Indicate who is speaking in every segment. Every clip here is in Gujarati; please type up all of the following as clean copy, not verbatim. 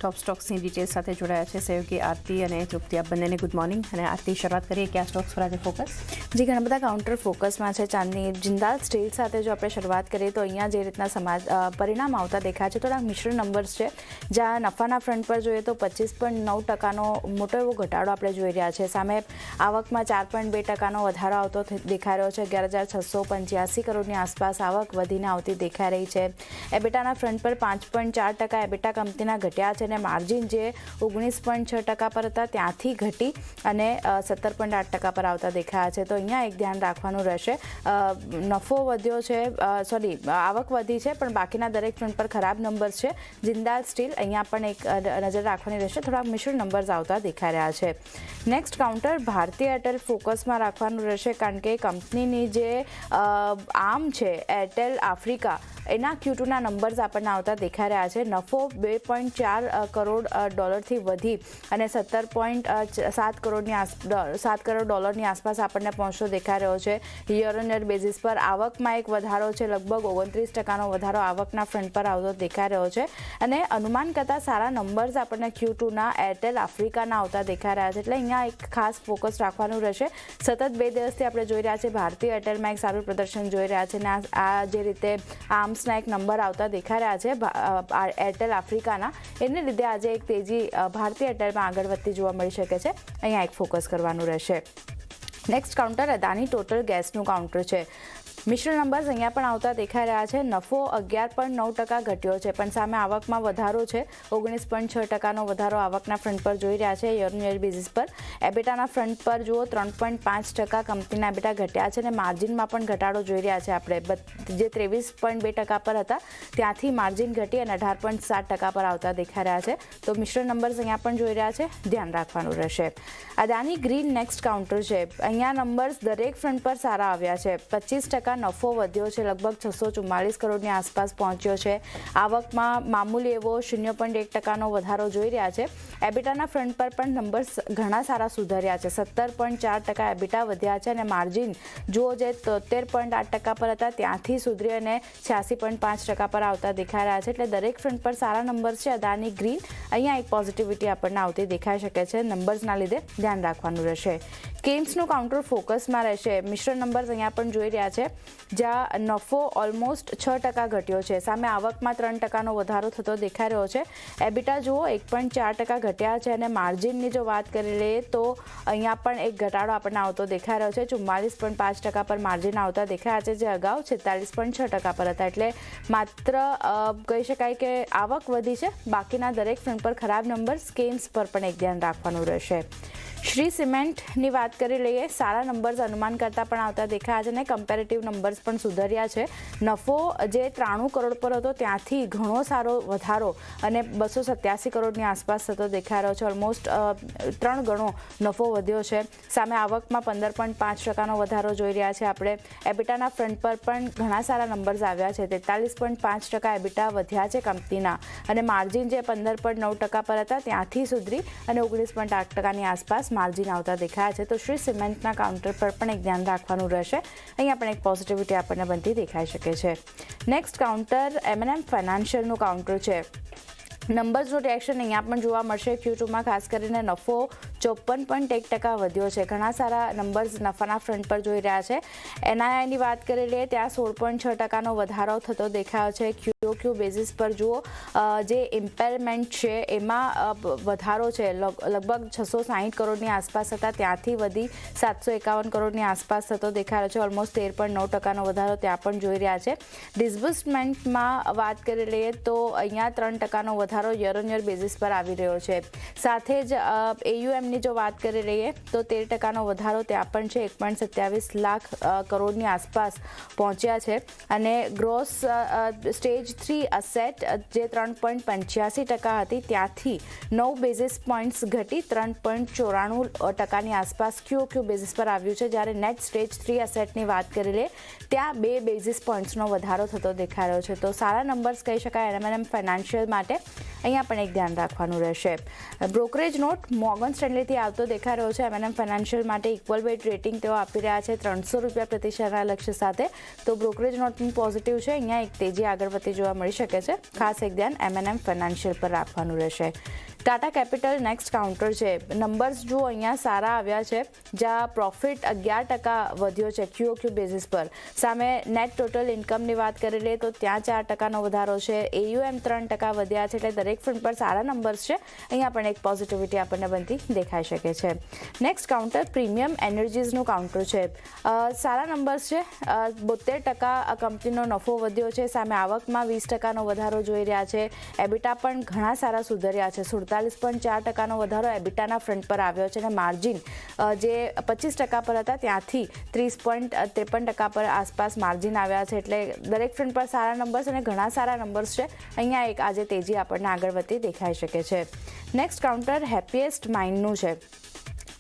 Speaker 1: ટોપ સ્ટોક્સની ડિટેલ્સ સાથે જોડાયા છે સહયોગી આરતી અને તૃપ્તિ. આપ બંનેને ગુડ મોર્નિંગ. અને આરતી, શરૂઆત કરીએ કયા સ્ટોક્સ પર આજે ફોકસ?
Speaker 2: જી, ઘણા બધા કાઉન્ટર ફોકસમાં છે. ચાંદની જિંદાલ સ્ટીલ સાથે જો આપણે શરૂઆત કરીએ તો અહીંયા જે રીતના પરિણામ આવતા દેખાય છે થોડાક મિશ્ર નંબર્સ છે. જ્યાં નફાના ફ્રન્ટ પર જોઈએ તો 25.9%નો મોટો એવો ઘટાડો આપણે જોઈ રહ્યા છે. સામે આવકમાં 4.2%નો વધારો આવતો દેખાઈ રહ્યો છે. 11,685 કરોડની આસપાસ આવક વધીને આવતી દેખાઈ રહી છે. એબિટાના ફ્રન્ટ પર 5.4% એબિટા કંપનીના ઘટ્યા છે અને માર્જિન જે 19.6% પર હતા ત્યાંથી ઘટી અને 17.8% પર આવતા દેખાયા છે. તો અહીંયા એક ધ્યાન રાખવાનું રહેશે. નફો વધ્યો છે, આવક વધી છે, પણ બાકીના દરેક ફ્રન્ટ પર ખરાબ નંબર્સ છે. જિંદાલ સ્ટીલ અહીંયા પણ એક નજર રાખવાની રહેશે. થોડાક મિશ્ર નંબર્સ આવતા દેખાઈ રહ્યા છે. નેક્સ્ટ કાઉન્ટર ભારતી એરટેલ ફોકસમાં રાખવાનું રહેશે, કારણ કે કંપનીની જે આર્મ છે એરટેલ આફ્રિકા એના Q2ના નંબર્સ આપણને આવતા દેખાઈ રહ્યા છે. નફો $2.4 કરોડ વધી અને 17.7 કરોડની આસપાસ આપણને પહોંચતો દેખાઈ રહ્યો છે. યર ઓન યર બેઝિસ પર આવકમાં એક વધારો છે, લગભગ 29%નો વધારો આવકના ફ્રન્ટ પર આવતો દેખાઈ રહ્યો છે. અને અનુમાન કરતાં સારા નંબર્સ આપણને Q2ના એરટેલ આફ્રિકાના આવતા દેખાઈ રહ્યા છે. એટલે અહીંયા એક ખાસ ફોકસ રાખવાનું રહેશે. સતત 2 દિવસથી આપણે જોઈ રહ્યા છીએ ભારતીય એરટેલમાં એક સારું પ્રદર્શન જોઈ રહ્યા છે. અને આ જે રીતે આર્મ્સના એક નંબર આવતા દેખાઈ રહ્યા છે એરટેલ આફ્રિકાના, એને લીધે આજે એક તેજી ભારતીય એરટેલમાં આગળ વધતી જોવા મળી શકે છે. અહીંયા એક ફોકસ કરવાનું રહેશે. નેક્સ્ટ કાઉન્ટર અદાની ટોટલ ગેસનું કાઉન્ટર છે. મિશ્ર નંબર્સ અહીંયા પણ આવતા દેખાઈ રહ્યા છે. નફો 11.9% ઘટ્યો છે, પણ સામે આવકમાં વધારો છે. 19.6%નો વધારો આવકના ફ્રન્ટ પર જોઈ રહ્યા છે યર ઓન યર બેઝિસ પર. એબિટાના ફ્રન્ટ પર જુઓ 3.5% કંપનીના એબિટા ઘટ્યા છે અને માર્જિનમાં પણ ઘટાડો જોઈ રહ્યા છે આપણે. જે 23.2% પર હતા ત્યાંથી માર્જિન ઘટી અને 18.7% પર આવતા દેખાઈ રહ્યા છે. તો મિશ્ર નંબર્સ અહીંયા પણ જોઈ રહ્યા છે, ધ્યાન રાખવાનું રહેશે. અદાની ગ્રીન નેક્સ્ટ કાઉન્ટર છે. અહીંયા નંબર્સ દરેક ફ્રન્ટ પર સારા આવ્યા છે. 25% નફો વધ્યો છે, લગભગ 644 કરોડની આસપાસ પહોંચ્યો છે. આવકમાં મામૂલી એવો 0.1%નો વધારો જોઈ રહ્યા છે. એબિટાના ફ્રન્ટ પર પણ નંબર્સ ઘણા સારા સુધર્યા છે. 17.4% એબિટા વધ્યા છે અને માર્જિન જુઓ જે 73.8% પર હતા ત્યાંથી સુધરી અને 86.5% પર આવતા દેખાઈ રહ્યા છે. એટલે દરેક ફ્રન્ટ પર સારા નંબર્સ છે. અદાની ગ્રીન અહીંયા એક પોઝિટિવિટી આપણને આવતી દેખાઈ શકે છે. નંબર્સના લીધે ધ્યાન રાખવાનું રહેશે. કેમ્સનું કાઉન્ટર ફોકસમાં રહેશે. મિશ્ર નંબર્સ અહીંયા પણ જોઈ રહ્યા છે, જ્યાં નફો ઓલમોસ્ટ 6% ઘટ્યો છે. સામે આવકમાં 3%નો વધારો થતો દેખાઈ રહ્યો છે. એબિટા જુઓ 1.4% ઘટ્યા છે અને માર્જિનની જો વાત કરી લઈએ તો અહીંયા પણ એક ઘટાડો આપણને આવતો દેખાઈ રહ્યો છે. 44.5% પર માર્જિન આવતા દેખાયા છે, જે અગાઉ 46.6% પર હતા. એટલે માત્ર કહી શકાય કે આવક વધી છે, બાકીના દરેક ફ્રન્ટ પર ખરાબ નંબર. સ્કેમ્સ પર પણ એક ધ્યાન રાખવાનું રહેશે. શ્રી સિમેન્ટની વાત કરી લઈએ. સારા નંબર્સ અનુમાન કરતાં પણ આવતા દેખાયા છે અને કમ્પેરેટિવ નંબર્સ પણ સુધર્યા છે. નફો જે 93 કરોડ પર હતો ત્યાંથી ઘણો સારો વધારો અને 287 કરોડની આસપાસ થતો દેખાઈ રહ્યો છે. ઓલમોસ્ટ 3 ગણો નફો વધ્યો છે. સામે આવકમાં 15.5%નો વધારો જોઈ રહ્યા છે આપણે. એબિટાના ફ્રન્ટ પર પણ ઘણા સારા નંબર્સ આવ્યા છે. 43.5% એબિટા વધ્યા છે કંપનીના અને માર્જિન જે 15.9% પર હતા ત્યાંથી સુધરી અને 19.8%ની આસપાસ માર્જિન આવતા દેખાયા છે. તો શ્રી સિમેન્ટના કાઉન્ટર પર પણ એક ધ્યાન રાખવાનું રહેશે. અહીંયા પણ એક પોઝિટિવિટી આપણને બનતી દેખાઈ શકે છે. નેક્સ્ટ કાઉન્ટર M&M ફાઇનાન્શિયલનું કાઉન્ટર છે. નંબર્સનું રિએક્શન અહીંયા પણ જોવા મળશે. Q2માં ખાસ કરીને નફો 54.1% વધ્યો છે. ઘણા સારા નંબર્સ નફાના ફ્રન્ટ પર જોઈ રહ્યા છે. NIIની વાત કરી લઈએ ત્યાં 16.6%નો વધારો થતો દેખાયો છે. QOQ બેઝિસ પર જુઓ જે ઇમ્પેરમેન્ટ છે એમાં વધારો છે. લગભગ 660 કરોડની આસપાસ હતા ત્યાંથી વધી 751 કરોડની આસપાસ થતો દેખાયો છે. ઓલમોસ્ટ 13.9%નો વધારો ત્યાં પણ જોઈ રહ્યા છે. ડિસબર્સમેન્ટમાં વાત કરી લઈએ તો અહીંયા 3%નો વધારો યર ઓન યર બેઝિસ પર આવી રહ્યો છે. સાથે જ AUMની જો વાત કરી લઈએ તો 13%નો વધારો ત્યાં પણ છે. 1.27 લાખ કરોડની આસપાસ પહોંચ્યા છે અને ગ્રોસ સ્ટેજ 3 અસેટ જે 3.85% હતી ત્યાંથી 9 બેઝિસ પોઈન્ટ્સ ઘટી 3.94%ની આસપાસ QOQ બેઝિસ પર આવ્યું છે. જ્યારે નેટ સ્ટેજ 3 અસેટની વાત કરી લઈએ ત્યાં 2 બેઝિસ પોઈન્ટ્સનો વધારો થતો દેખાઈ રહ્યો છે. તો સારા નંબર્સ કહી શકાય M&M ફાઇનાન્શિયલ માટે. અહીંયા પણ એક ધ્યાન રાખવાનું રહેશે. બ્રોકરેજ નોટ મોર્ગન સ્ટેનલીથી આવતો દેખાઈ રહ્યો છે. M&M ફાઇનાન્શિયલ માટે ઇક્વલ વેટ રેટિંગ તેઓ આપી રહ્યા છે ₹300 પ્રતિ શેરના લક્ષ્ય સાથે. તો બ્રોકરેજ નોટ પણ પોઝિટિવ છે. અહીંયા એક તેજી આગળ વધતી જોવા મળી શકે છે. ખાસ એક ધ્યાન M&M ફાઇનાન્શિયલ પર રાખવાનું રહેશે. ટાટા કેપિટલ નેક્સ્ટ કાઉન્ટર છે. નંબર્સ જુઓ અહીંયા સારા આવ્યા છે, જ્યાં પ્રોફિટ 11% વધ્યો છે QOQ બેઝિસ પર. સામે નેટ ટોટલ ઇન્કમની વાત કરી લઈએ તો ત્યાં 4%નો વધારો છે. AUM 3% વધ્યા છે. એટલે દરેક ફ્રન્ટ પર સારા નંબર્સ છે. અહીંયા પણ એક પોઝિટિવિટી આપણને બનતી દેખાઈ શકે છે. નેક્સ્ટ કાઉન્ટર પ્રીમિયમ એનર્જીઝનું કાઉન્ટર છે. સારા નંબર્સ છે. 72% કંપનીનો નફો વધ્યો છે. સામે આવકમાં 20%નો વધારો જોઈ રહ્યા છે. એબિટા પણ ઘણા સારા સુધર્યા છે. 47.4%નો વધારો એબિટાના ફ્રન્ટ પર આવ્યો છે અને માર્જિન જે 25% પર હતા ત્યાંથી 30.53% પર આસપાસ માર્જિન આવ્યા છે. એટલે દરેક ફ્રન્ટ પર સારા નંબર્સ અને ઘણા સારા નંબર્સ છે. અહીંયા એક આજે તેજી આપણને આગળ વધતી દેખાઈ શકે છે. નેક્સ્ટ કાઉન્ટર હેપીએસ્ટ માઇન્ડનું છે.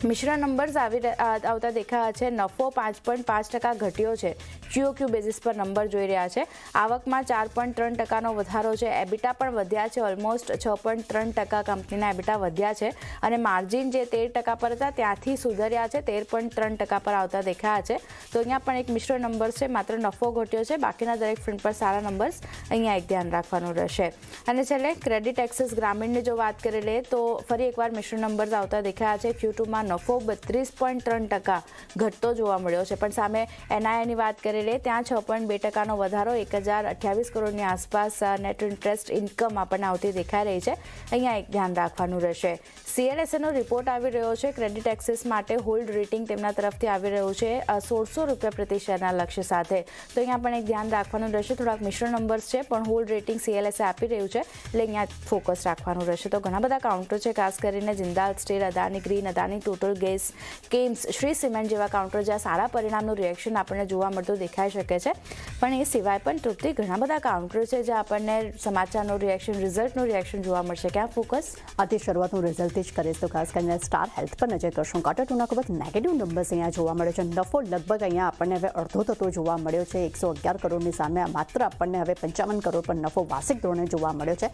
Speaker 2: મિશ્ર નંબર્સ આવતા દેખાયા છે. નફો 5.5% ઘટ્યો છે. QOQ બેઝિસ પર નંબર જોઈ રહ્યા છે. આવકમાં 4.3%નો વધારો છે. એબિટા પણ વધ્યા છે. ઓલમોસ્ટ 6.3% કંપનીના એબિટા વધ્યા છે અને માર્જિન જે 13% પર હતા ત્યાંથી સુધર્યા છે. 13.3% પર આવતા દેખાયા છે. તો અહીંયા પણ એક મિશ્ર નંબર્સ છે. માત્ર નફો ઘટ્યો છે. બાકીના દરેક ફ્રન્ટ પર સારા નંબર્સ. અહીંયા એક ધ્યાન રાખવાનું રહેશે. અને છેલ્લે ક્રેડિટ એક્સિસ ગ્રામીણની જો વાત કરી લઈએ તો ફરી એકવાર મિશ્ર નંબર્સ આવતા દેખાયા છે. Q2માં નફો 32.3% ઘટતો જોવા મળ્યો છે. પણ સામે NIIની વાત કરી ત્યાં 6.2%નો વધારો 1028 કરોડની આસપાસ નેટ ઇન્ટરેસ્ટ ઇન્કમ આપણને આવતી દેખાઈ રહી છે. અહીંયા એક ધ્યાન રાખવાનું રહેશે. CLSAનો રિપોર્ટ આવી રહ્યો છે. ક્રેડિટ એક્સેસ માટે હોલ્ડ રેટિંગ તેમના તરફથી આવી રહ્યું છે ₹1600 પ્રતિ શેરના લક્ષ્ય સાથે. તો અહીંયા પણ એક ધ્યાન રાખવાનું રહેશે. થોડાક મિશ્ર નંબર્સ છે પણ હોલ્ડ રેટિંગ CLSA આપી રહ્યું છે એટલે અહીંયા ફોકસ રાખવાનું રહેશે. તો ઘણા બધા કાઉન્ટર છે. ખાસ કરીને Jindal steel, Adani green, Adani total gas, CAMS, Shri cement જેવા કાઉન્ટર જ્યાં સારા પરિણામનું રિએક્શન આપણને જોવા મળતું દેખાઈ શકે છે. પણ એ સિવાય પણ તૃપ્તિ ઘણા બધા કાઉન્ટર છે જ્યાં આપણને સમાચારનું રિએક્શન, રિઝલ્ટનું રિએક્શન જોવા મળશે. ક્યાં ફોકસ
Speaker 1: આથી શરૂઆતનું રિઝલ્ટ જ કરીશ તો ખાસ કરીને સ્ટાર હેલ્થ પર નજર કરશું. Q2ના ખૂબ જ નેગેટિવ નંબર્સ અહીંયા જોવા મળે છે. નફો લગભગ અહીંયા આપણને હવે અડધો થતો જોવા મળ્યો છે. 111 કરોડની સામે માત્ર આપણને હવે 55 કરોડ પર નફો વાર્ષિક ધોરણે જોવા મળ્યો છે.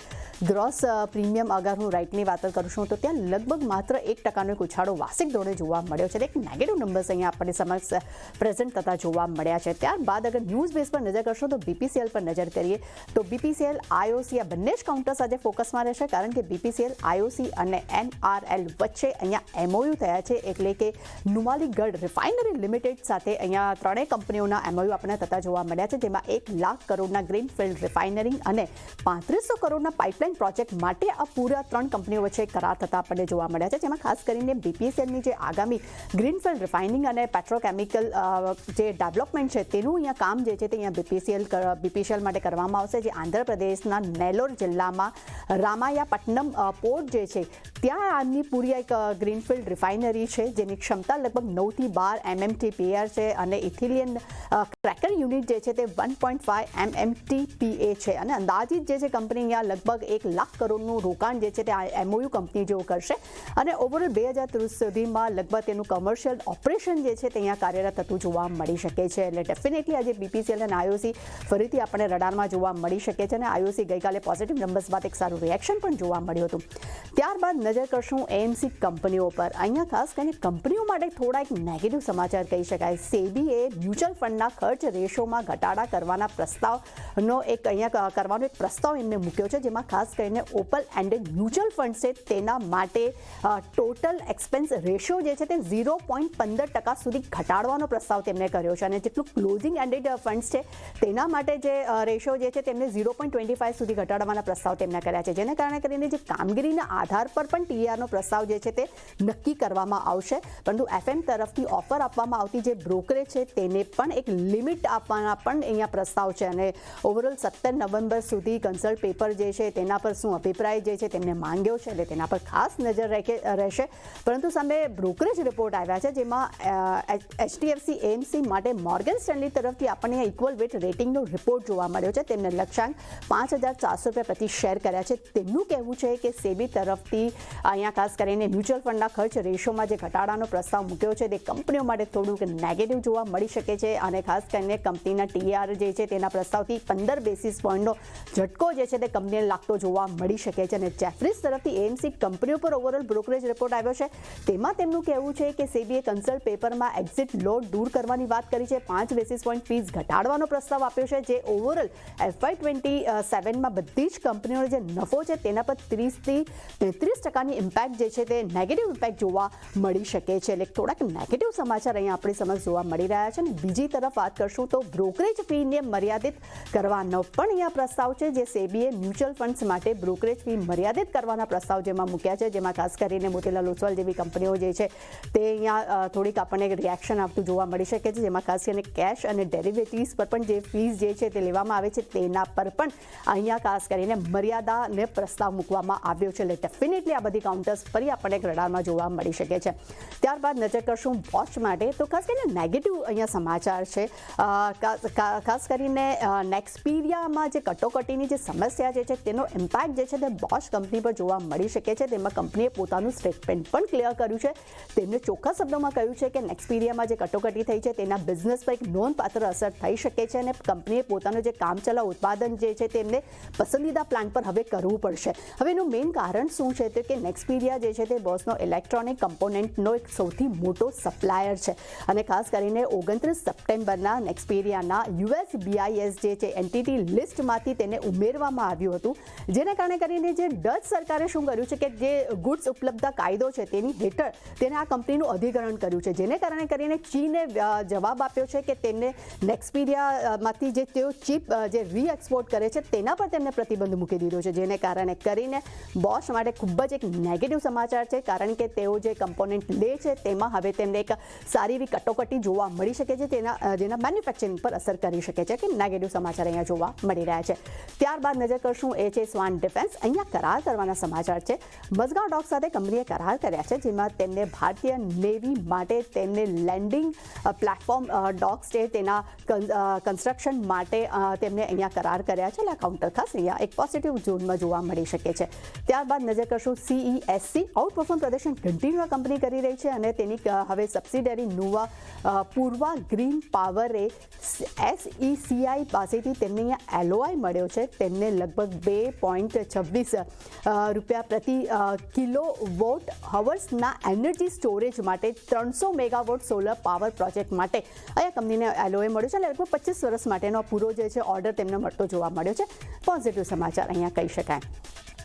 Speaker 1: ગ્રોસ પ્રીમિયમ અગર હું રાઇટની વાત કરું તો ત્યાં લગભગ માત્ર 1%નો એક ઉછાળો વાર્ષિક ધોરણે જોવા મળ્યો છે. એક નેગેટિવ નંબર્સ અહીંયા આપણને સમક્ષ પ્રેઝન્ટ થતા જોવા મળ્યા છે. ત્યારબાદ અગર ન્યૂઝ બેઝ પર નજર કરશો તો BPCL પર નજર કરીએ તો BPCL, IOC આ બંને જ કાઉન્ટર્સ આજે ફોકસમાં રહેશે. કારણ કે BPCL, IOC અને NRL વચ્ચે અહીંયા MOU થયા છે. એટલે કે નુમાલીગઢ રિફાઇનરી લિમિટેડ સાથે અહીંયા ત્રણેય કંપનીઓના MOU આપણને થતા જોવા મળ્યા છે. જેમાં 1 લાખ કરોડના ગ્રીનફિલ્ડ રિફાઇનરિંગ અને 3500 કરોડના પાઇપલાઇન પ્રોજેક્ટ માટે આ પૂરા ત્રણ કંપનીઓ વચ્ચે કરાર થતા આપણને જોવા મળ્યા છે. જેમાં ખાસ કરીને BPCLની જે આગામી ગ્રીનફિલ્ડ રિફાઇનિંગ અને પેટ્રોકેમિકલ જે ડેવલપમેન્ટ છે તેનું અહીંયા કામ જે છે તે અહીંયા BPCL માટે કરવામાં આવશે. જે આંધ્રપ્રદેશના નેલ્લોર જિલ્લામાં રામાયાપટ્ટનમ પોર્ટ જે છે ત્યાં આની પૂરી એક ગ્રીનફિલ્ડ રિફાઇનરી છે જેની ક્ષમતા લગભગ 9 થી 12 MMTPA છે અને ઇથિલિયન ક્રેકર યુનિટ જે છે તે 1.5 MMTPA છે. અને અંદાજિત જે છે કંપની અહીંયા લગભગ 1 લાખ કરોડનું રોકાણ જે છે તે MOU કંપની જેવું કરશે અને ઓવરઓલ 2030 સુધીમાં લગભગ તેનું કમર્શિયલ ઓપરેશન જે છે તે અહીંયા કાર્યરત થતું જોવા મળી શકે છે. એટલે ડેફિનેટલી આજે BPCL અને IOC ફરીથી આપણને રડારમાં જોવા મળી શકે છે અને IOC ગઈકાલે પોઝિટિવ નંબર્સ બાદ એક સારું રિએક્શન પણ જોવા મળ્યું હતું. ત્યારબાદ નજર કરશું AMC કંપનીઓ પર. અહીંયા ખાસ કરીને કંપનીઓ માટે થોડા એક નેગેટિવ સમાચાર કહી શકાય. સેબીએ મ્યુચ્યુઅલ ફંડના ખર્ચ રેશોમાં ઘટાડા કરવાના પ્રસ્તાવનો કરવાનો એક પ્રસ્તાવ એમને મૂક્યો છે. જેમાં ખાસ કરીને ઓપન એન્ડેડ મ્યુચ્યુઅલ ફંડ છે તેના માટે ટોટલ એક્સપેન્સ રેશિયો જે છે તે 0.15% સુધી ઘટાડવાનો પ્રસ્તાવ તેમને કર્યો છે. અને જેટલું ક્લોઝિંગ એન્ડેડ ફંડ્સ છે તેના માટે જે રેશિયો જે છે તેમને 0.25 સુધી ઘટાડવાના પ્રસ્તાવ તેમને કર્યા છે. જેને કારણે કરીને જે કામગીરીના આધાર પર પણ TERનો પ્રસ્તાવ જે છે તે નક્કી કરવામાં આવશે. પરંતુ FM તરફથી ઓફર આપવામાં આવતી જે બ્રોકરેજ છે તેને પણ એક લિમિટ આપવાના પણ અહીંયા પ્રસ્તાવ છે. અને ઓવરઓલ 17 નવેમ્બર સુધી કન્સલ્ટ પેપર જે છે તેના પર શું અભિપ્રાય જે છે તેમને માંગ્યો છે એટલે તેના પર ખાસ નજર રહેશે. પરંતુ સામે સામે બ્રોકરેજ રિપોર્ટ આવ્યા છે, જેમાં HDFC AMC માટે મોર્ગન સ્ટેનલી તરફથી આપણને ઇક્વલ વેટ રેટિંગનો રિપોર્ટ જોવા મળ્યો છે. તેમને લક્ષ્યાંક ₹5,400 પ્રતિ શેર કર્યા છે. તેમનું કહેવું છે કે સેબી તરફથી અહીંયા ખાસ કરીને મ્યુચ્યુઅલ ફંડના ખર્ચ રેશિયોમાં જે ઘટાડાનો પ્રસ્તાવ મૂક્યો છે તે કંપનીઓ માટે થોડુંક નેગેટિવ જોવા મળી શકે છે, અને ખાસ કરીને કંપનીના TR જે છે તેના પ્રસ્તાવથી 15 બેસિસ પોઈન્ટનો ઝટકો જે છે તે કંપનીને લાગતો જોવા મળી શકે છે. અને જેફરીઝ તરફથી AMC કંપનીઓ પર ઓવરઓલ બ્રોકરેજ રિપોર્ટ આવ્યો છે. તેમાં તેમનું કહેવું છે કે સેબીએ કન્સલ્ટ પેપરમાં એક્ઝિટ લોડ દૂર કરવાની વાત કરી છે, 5 બેસિસ પોઈન્ટ ફીસ ઘટાડવાનો પ્રસ્તાવ આપ્યો છે, જે ઓવરઓલ FY27માં બધી જ કંપનીઓનો જે નફો છે તેના પર 30% થી 33% ઇમ્પેક્ટ જે છે તે નેગેટિવ ઇમ્પેક્ટ જોવા મળી શકે છે. એટલે થોડાક નેગેટિવ સમાચાર અહીંયા આપણી સમક્ષ જોવા મળી રહ્યા છે. અને બીજી તરફ વાત કરશું તો બ્રોકરેજ ફીને મર્યાદિત કરવાનો પણ અહીંયા પ્રસ્તાવ છે, જે સેબીએ મ્યુચ્યુઅલ ફંડ્સ માટે બ્રોકરેજ ફી મર્યાદિત કરવાના પ્રસ્તાવ જેમાં મૂક્યા છે, જેમાં ખાસ કરીને મોતીલાલ ઓસ્વાલ જેવી કંપનીઓ જે છે તે અહીંયા થોડીક આપણને રિએક્શન આપતું જોવા મળી શકે છે, જેમાં ખાસ કરીને કેશ અને ડેરિવેટિવ્સ પર પણ જે ફીસ જે છે તે લેવામાં આવે છે તેના પર પણ અહીંયા ખાસ કરીને મર્યાદાને પ્રસ્તાવ મૂકવામાં આવ્યો છે. એટલે ડેફિનેટલી આ બધી કાઉન્ટર્સ ફરી આપણને રડારમાં જોવા મળી શકે છે. ત્યારબાદ નજર કરશું બોશ માટે, તો ખાસ કરીને નેગેટિવ અહીંયા સમાચાર છે. ખાસ કરીને નેક્સપીરિયામાં જે કટોકટીની જે સમસ્યા જે છે તેનો ઇમ્પેક્ટ જે છે તે બોશ કંપની પર જોવા મળી શકે છે. તેમાં કંપનીએ પોતાનું સ્ટેટમેન્ટ પણ ક્લિયર કર્યું છે. તેમણે ચોખ્ખા શબ્દોમાં કહ્યું છે કે નેક્સપીરિયામાં જે કટોકટી થઈ છે તેના બિઝનેસ પર એક નોંધપાત્ર અસર થઈ શકે છે, અને કંપનીએ પોતાનું જે કામચલાઉ ઉત્પાદન જે છે તેમને પસંદીદા પ્લાન પર હવે કરવું પડશે. હવે એનું મેઇન કારણ શું છે તો કે નેક્સપીરિયા જે છે તે બોશનો ઇલેક્ટ્રોનિક કમ્પોનન્ટનો એક સૌથી મોટો સપ્લાયર છે, અને ખાસ કરીને 29 સપ્ટેમ્બરના નેક્સપીરિયાના US BIS જે છે એન્ટિટી લિસ્ટમાંથી તેને ઉમેરવામાં આવ્યું હતું, જેને કારણે કરીને જે ડચ સરકારે શું કર્યું છે કે જે ગુડ્સ ઉપલબ્ધતા કાયદો છે તેની હેઠળ તેને આ કંપનીનું અધિગ્રહણ કર્યું છે, જેને કારણે કરીને ચીને જવાબ આપ્યો છે કે તેમને નેક્સપીરિયામાંથી જે તેઓ ચીપ જે રીએક્સપોર્ટ કરે છે તેના પર તેમને પ્રતિબંધ મૂકી દીધો છે, જેને કારણે કરીને બોશ માટે ખૂબ જ એક નેગેટિવ સમાચાર છે, કારણ કે તેઓ જે કમ્પોનન્ટ લે છે તેમાં હવે તેમને એક સારી એવી કટોકટી જોવા મળી શકે છે, જેના મેન્યુફેક્ચરિંગ પર અસર કરી શકે છે, કે નેગેટિવ સમાચાર અહીંયા જોવા મળી રહ્યા છે. ત્યારબાદ નજર કરશું એ સ્વાન ડિફેન્સ. અહીંયા કરાર કરવાના સમાચાર છે. મઝગાંવ ડોક સાથે કંપનીએ કરાર કર્યા છે, જેમાં તેમને ભારતીય નેવી માટે તેમને લેન્ડિંગ પ્લેટફોર્મ ડોક્સ છે તેના કન્સ્ટ્રક્શન માટે તેમને અહીંયા કરાર કર્યા છે. એટલે કાઉન્ટર ખાસ અહીંયા એક પોઝિટિવ ઝોનમાં જોવા મળી શકે છે. ત્યારબાદ નજર કરશું CESC. આઉટ પરફોર્મ પ્રદર્શન કન્ટિન્યુ કંપની કરી રહી છે, અને તેની હવે સબસિડરી નુવા પૂર્વા ગ્રીન પાવરે SECI પાસેથી તેમને અહીંયા LOI મળ્યો છે. તેમને લગભગ ₹2.26 પ્રતિ કિલોવોટ હવર્સના એનર્જી સ્ટોરેજ માટે 300 મેગાવોટ સોલર પાવર પ્રોજેક્ટ માટે અહીંયા કંપનીને LOI મળ્યો છે. અને લગભગ 25 વર્ષ માટેનો પૂરો જે છે ઓર્ડર તેમને મળતો જોવા મળ્યો છે. પોઝિટિવ સમાચાર અહીંયા કહી શકાય.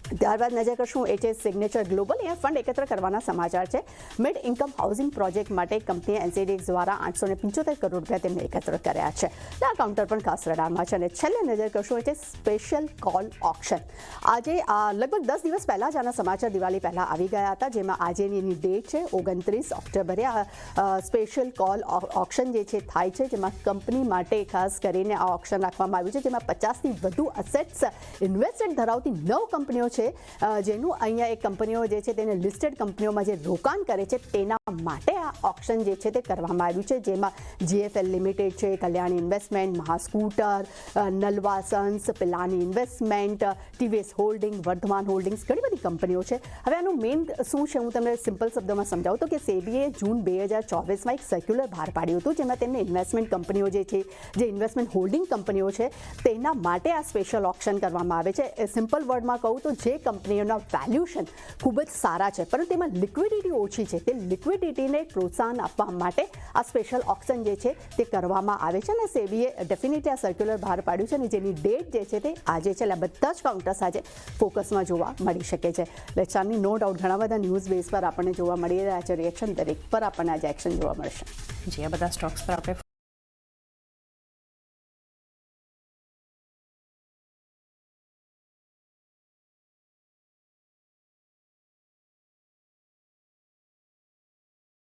Speaker 1: ત્યારબાદ નજર કરશું HS સિગ્નેચર ગ્લોબલ. અહીંયા ફંડ એકત્ર કરવાના સમાચાર છે. મિડ ઇન્કમ હાઉસિંગ પ્રોજેક્ટ માટે કંપનીએ NCDX દ્વારા ₹875 કરોડ તેમને એકત્ર કર્યા છે. આ કાઉન્ટર પણ ખાસ રડારમાં છે. અને છેલ્લે નજર કરશું એટલે સ્પેશિયલ કોલ ઓક્શન. આજે લગભગ 10 દિવસ પહેલાં જ આના સમાચાર દિવાળી પહેલાં આવી ગયા હતા, જેમાં આજેની એની ડેટ છે 29 ઓક્ટોબરે. આ સ્પેશિયલ કોલ ઓક્શન જે છે થાય છે, જેમાં કંપની માટે ખાસ કરીને આ ઓક્શન રાખવામાં આવ્યું છે, જેમાં 50થી વધુ અસેટ્સ ઇન્વેસ્ટેડ ધરાવતી 9 કંપનીઓ છે, જેનું અહીંયા એક કંપનીઓ જે છે તેને લિસ્ટેડ કંપનીઓમાં જે રોકાણ કરે છે તેના માટે આ ઓક્શન જે છે તે કરવામાં આવ્યું છે, જેમાં GFL લિમિટેડ છે, Kalyani investment, Maha scooter, Nalwa sons, Pilani investment, TVS holding, Vardhman holdings, ઘણી બધી કંપનીઓ છે. હવે આનું મેઇન શું છે હું તમને સિમ્પલ શબ્દોમાં સમજાવું તો કે સેબીએ જૂન 2024માં એક સર્ક્યુલર બહાર પાડ્યું હતું, જેમાં તેમને ઇન્વેસ્ટમેન્ટ કંપનીઓ જે છે, જે ઇન્વેસ્ટમેન્ટ હોલ્ડિંગ કંપનીઓ છે તેના માટે આ સ્પેશિયલ ઓક્શન કરવામાં આવે છે. સિમ્પલ વર્ડમાં કહું તો જે કંપનીઓના વેલ્યુએશન ખૂબ જ સારા છે પરંતુ તેમાં લિક્વિડિટી ઓછી છે, તે લિક્વિડિટીને પ્રોત્સાહન આપવા માટે આ સ્પેશિયલ ઓક્શન જે છે તે કરવામાં આવે છે. અને સેબીએ ડેફિનેટલી આ સર્ક્યુલર બહાર પાડ્યું છે, અને જેની ડેટ જે છે તે આજે છે. એટલે બધા જ કાઉન્ટર્સ આજે ફોકસમાં જોવા મળી શકે છે. એટલે ચારની નો ડાઉટ ઘણા બધા ન્યૂઝ બેઝ પર આપણને જોવા મળી રહ્યા છે રિએક્શન, દરેક પર આપણને આજે એક્શન જોવા મળશે.
Speaker 3: જી, આ બધા સ્ટોક્સ પર આપણે